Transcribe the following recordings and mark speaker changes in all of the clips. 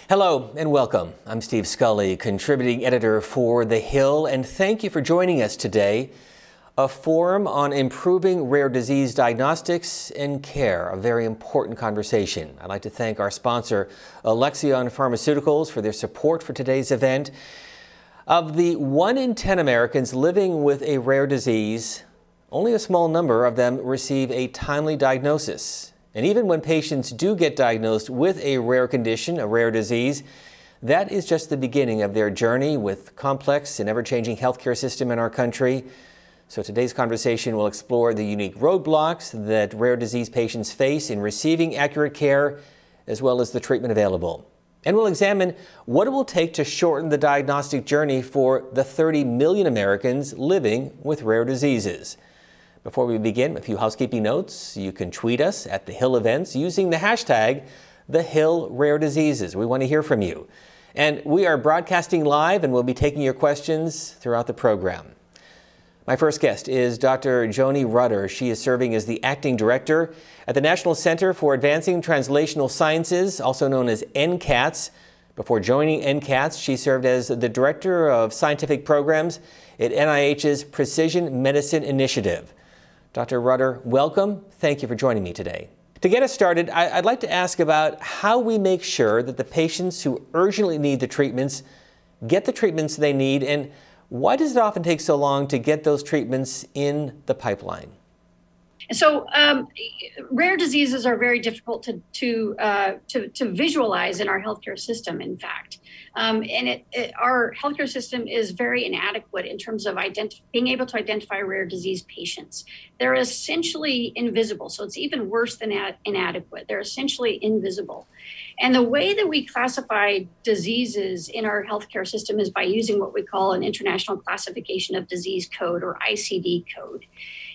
Speaker 1: Hello and welcome. I'm Steve Scully, contributing editor for The Hill, and thank you for joining us today. A forum on improving rare disease diagnostics and care, a very important conversation. I'd like to thank our sponsor, Alexion Pharmaceuticals, for their support for today's event. Of the 1 in 10 Americans living with a rare disease, only a small number of them receive a timely diagnosis. And even when patients do get diagnosed with a rare condition, a rare disease, that is just the beginning of their journey with complex and ever-changing healthcare system in our country. So today's conversation will explore the unique roadblocks that rare disease patients face in receiving accurate care, as well as the treatment available. And we'll examine what it will take to shorten the diagnostic journey for the 30 million Americans living with rare diseases. Before we begin, a few housekeeping notes. You can tweet us at The Hill Events using the hashtag #TheHillRareDiseases. We want to hear from you. And we are broadcasting live and we'll be taking your questions throughout the program. My first guest is Dr. Joni Rutter. She is serving as the acting director at the National Center for Advancing Translational Sciences, also known as NCATS. Before joining NCATS, she served as the director of scientific programs at NIH's Precision Medicine Initiative. Dr. Rutter, welcome. Thank you for joining me today. To get us started, I'd like to ask about how we make sure that the patients who urgently need the treatments get the treatments they need, and why does it often take so long to get those treatments in the pipeline?
Speaker 2: So rare diseases are very difficult to visualize in our healthcare system, in fact. And our healthcare system is very inadequate in terms of being able to identify rare disease patients. They're essentially invisible, so it's even worse than inadequate. They're essentially invisible. And the way that we classify diseases in our healthcare system is by using what we call an International Classification of Disease Code, or ICD code.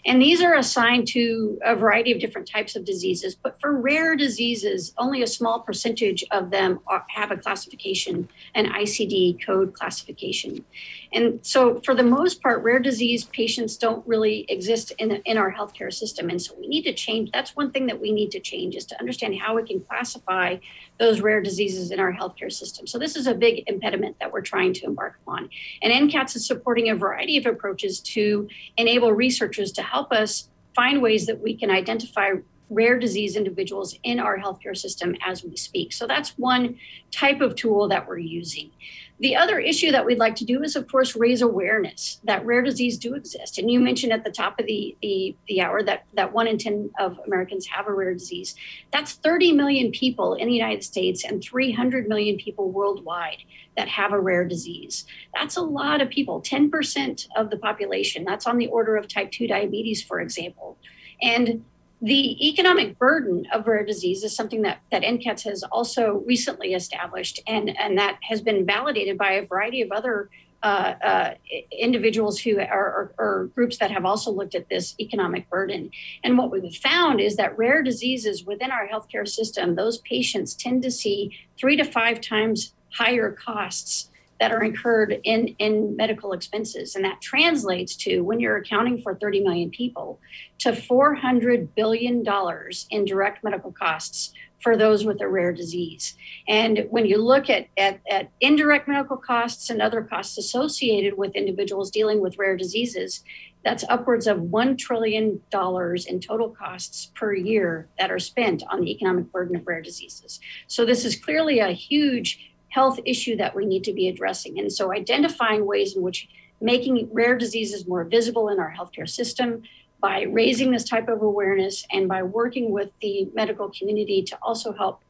Speaker 2: And these are assigned to a variety of different types of diseases, but for rare diseases, only a small percentage of them have a classification, an ICD code classification. And so for the most part, rare disease patients don't really exist in our healthcare system. And so we need to change. That's one thing that we need to change, is to understand how we can classify those rare diseases in our healthcare system. So this is a big impediment that we're trying to embark upon. And NCATS is supporting a variety of approaches to enable researchers to help us find ways that we can identify rare disease individuals in our healthcare system as we speak. So that's one type of tool that we're using. The other issue that we'd like to do is, of course, raise awareness that rare disease do exist. And you mentioned at the top of the hour that 1 in 10 of Americans have a rare disease. That's 30 million people in the United States and 300 million people worldwide that have a rare disease. That's a lot of people, 10% of the population. That's on the order of type 2 diabetes, for example. And the economic burden of rare disease is something that NCATS has also recently established, and that has been validated by a variety of other individuals who or groups that have also looked at this economic burden. And what we've found is that rare diseases within our healthcare system, those patients tend to see 3 to 5 times higher costs that are incurred in medical expenses. And that translates to, when you're accounting for 30 million people, to $400 billion in direct medical costs for those with a rare disease. And when you look at indirect medical costs and other costs associated with individuals dealing with rare diseases, that's upwards of $1 trillion in total costs per year that are spent on the economic burden of rare diseases. So this is clearly a huge health issue that we need to be addressing. And so identifying ways in which making rare diseases more visible in our healthcare system, by raising this type of awareness and by working with the medical community to also help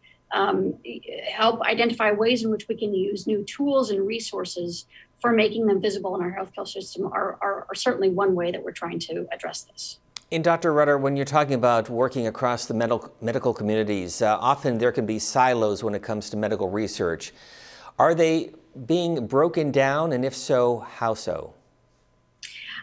Speaker 2: identify ways in which we can use new tools and resources for making them visible in our healthcare system are certainly one way that we're trying to address this.
Speaker 1: And Dr. Rutter, when you're talking about working across the medical communities, often there can be silos when it comes to medical research. Are they being broken down, and if so, how so?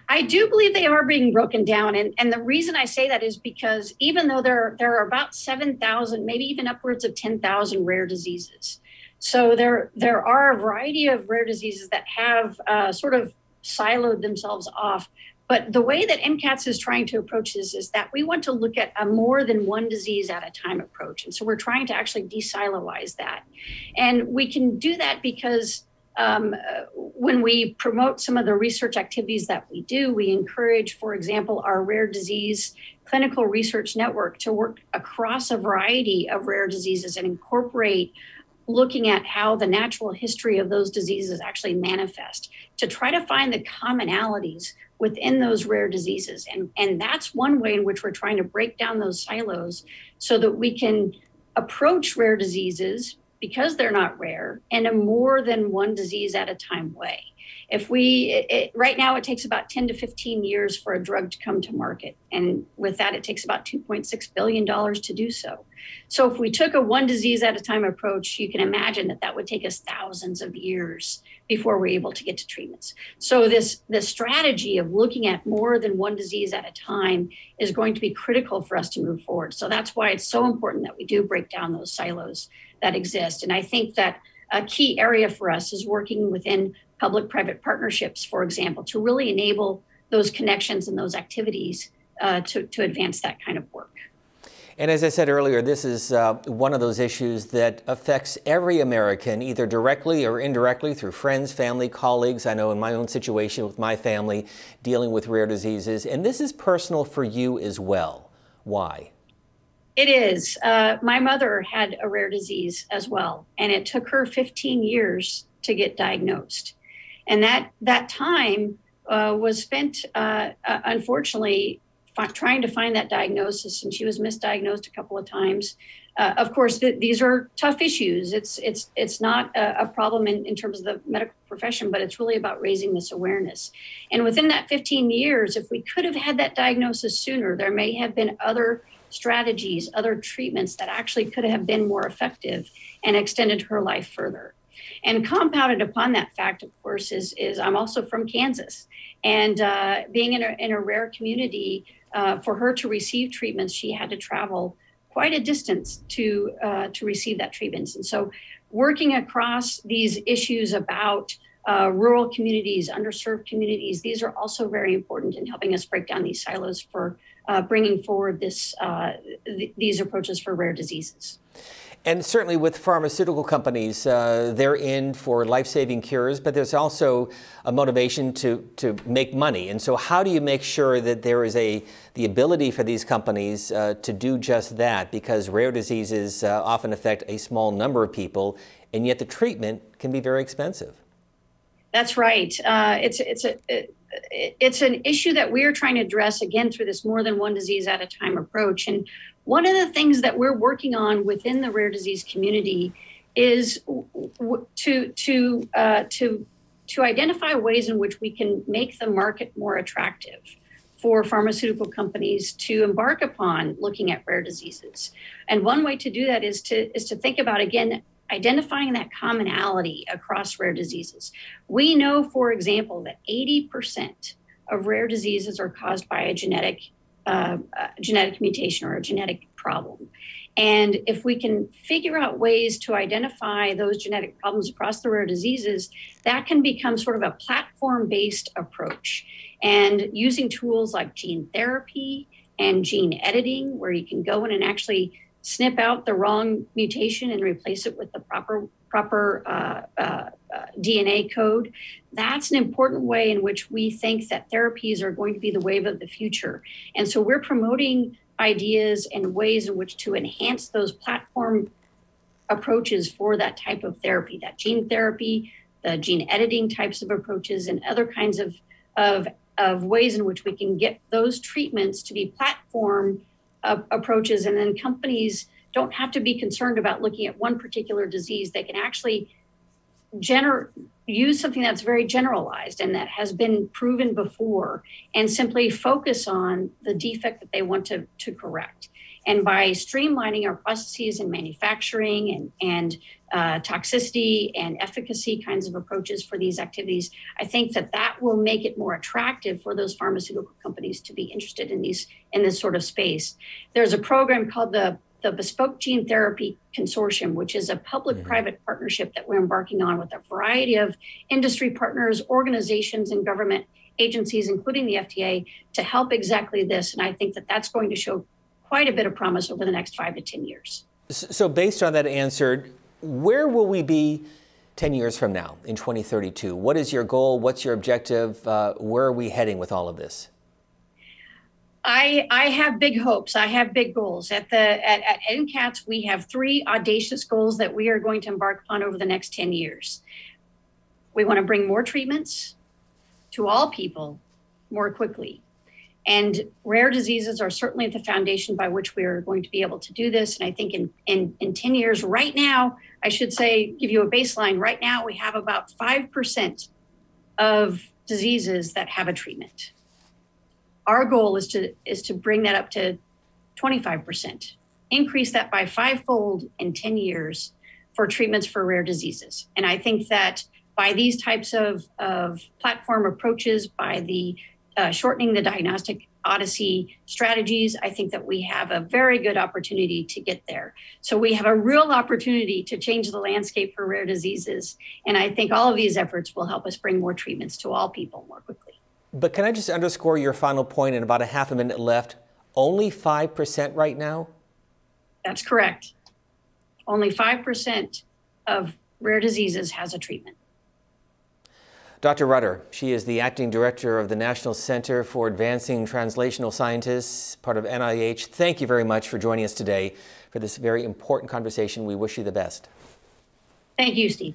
Speaker 2: I do believe they are being broken down. And the reason I say that is because even though there are about 7,000, maybe even upwards of 10,000 rare diseases. So there are a variety of rare diseases that have sort of siloed themselves off But the way that NCATS is trying to approach this is that we want to look at a more than one disease at a time approach. And so we're trying to actually de-siloize that. And we can do that because when we promote some of the research activities that we do, we encourage, for example, our rare disease clinical research network to work across a variety of rare diseases and incorporate looking at how the natural history of those diseases actually manifest to try to find the commonalities within those rare diseases. And that's one way in which we're trying to break down those silos so that we can approach rare diseases, because they're not rare, in a more than one disease at a time way. Right now, it takes about 10 to 15 years for a drug to come to market. And with that, it takes about $2.6 billion to do so. So if we took a one disease at a time approach, you can imagine that would take us thousands of years before we're able to get to treatments. So this strategy of looking at more than one disease at a time is going to be critical for us to move forward. So that's why it's so important that we do break down those silos that exist. And I think that a key area for us is working within public-private partnerships, for example, to really enable those connections and those activities to advance that kind of work.
Speaker 1: And as I said earlier, this is one of those issues that affects every American, either directly or indirectly through friends, family, colleagues. I know in my own situation with my family dealing with rare diseases, and this is personal for you as well. Why?
Speaker 2: It is. My mother had a rare disease as well, and it took her 15 years to get diagnosed. And that time was spent, unfortunately, trying to find that diagnosis, and she was misdiagnosed a couple of times. Of course, these are tough issues. It's not a problem in terms of the medical profession, but it's really about raising this awareness. And within that 15 years, if we could have had that diagnosis sooner, there may have been other strategies, other treatments that actually could have been more effective and extended her life further. And compounded upon that fact, of course, is I'm also from Kansas. And being in a rare community, for her to receive treatments, she had to travel quite a distance to receive that treatments. And so working across these issues about rural communities, underserved communities, these are also very important in helping us break down these silos for bringing forward these approaches for rare diseases.
Speaker 1: And certainly with pharmaceutical companies, they're in for life-saving cures, but there's also a motivation to make money. And so how do you make sure that there is the ability for these companies to do just that? Because rare diseases often affect a small number of people, and yet the treatment can be very expensive.
Speaker 2: That's right. It's an issue that we're trying to address, again, through this more than one disease at a time approach. And one of the things that we're working on within the rare disease community is to identify ways in which we can make the market more attractive for pharmaceutical companies to embark upon looking at rare diseases. And one way to do that is to think about, again, identifying that commonality across rare diseases. We know, for example, that 80% of rare diseases are caused by a genetic mutation or a genetic problem. And if we can figure out ways to identify those genetic problems across the rare diseases, that can become sort of a platform-based approach. And using tools like gene therapy and gene editing, where you can go in and actually snip out the wrong mutation and replace it with the proper DNA code. That's an important way in which we think that therapies are going to be the wave of the future. And so we're promoting ideas and ways in which to enhance those platform approaches for that type of therapy, that gene therapy, the gene editing types of approaches, and other kinds of ways in which we can get those treatments to be platform approaches, and then companies don't have to be concerned about looking at one particular disease. They can actually use something that's very generalized and that has been proven before, and simply focus on the defect that they want to correct. And by streamlining our processes in manufacturing and toxicity and efficacy kinds of approaches for these activities, I think that will make it more attractive for those pharmaceutical companies to be interested in this sort of space. There's a program called the Bespoke Gene Therapy Consortium, which is a public-private partnership that we're embarking on with a variety of industry partners, organizations, and government agencies, including the FDA, to help exactly this. And I think that that's going to show quite a bit of promise over the next 5 to 10 years.
Speaker 1: So based on that answer, where will we be 10 years from now in 2032? What is your goal? What's your objective? Where are we heading with all of this?
Speaker 2: I have big hopes. I have big goals. At NCATS, we have 3 audacious goals that we are going to embark upon over the next 10 years. We want to bring more treatments to all people more quickly. And rare diseases are certainly the foundation by which we are going to be able to do this. And I think in 10 years, right now, I should say, give you a baseline. Right now, we have about 5% of diseases that have a treatment. Our goal is to bring that up to 25%, increase that by 5-fold in 10 years for treatments for rare diseases. And I think that by these types of platform approaches, by the shortening the diagnostic odyssey strategies, I think that we have a very good opportunity to get there. So we have a real opportunity to change the landscape for rare diseases. And I think all of these efforts will help us bring more treatments to all people more quickly.
Speaker 1: But can I just underscore your final point in about a half a minute left? Only 5% right now?
Speaker 2: That's correct. Only 5% of rare diseases has a treatment.
Speaker 1: Dr. Rutter, she is the acting director of the National Center for Advancing Translational Scientists, part of NIH. Thank you very much for joining us today for this very important conversation. We wish you the best.
Speaker 2: Thank you, Steve.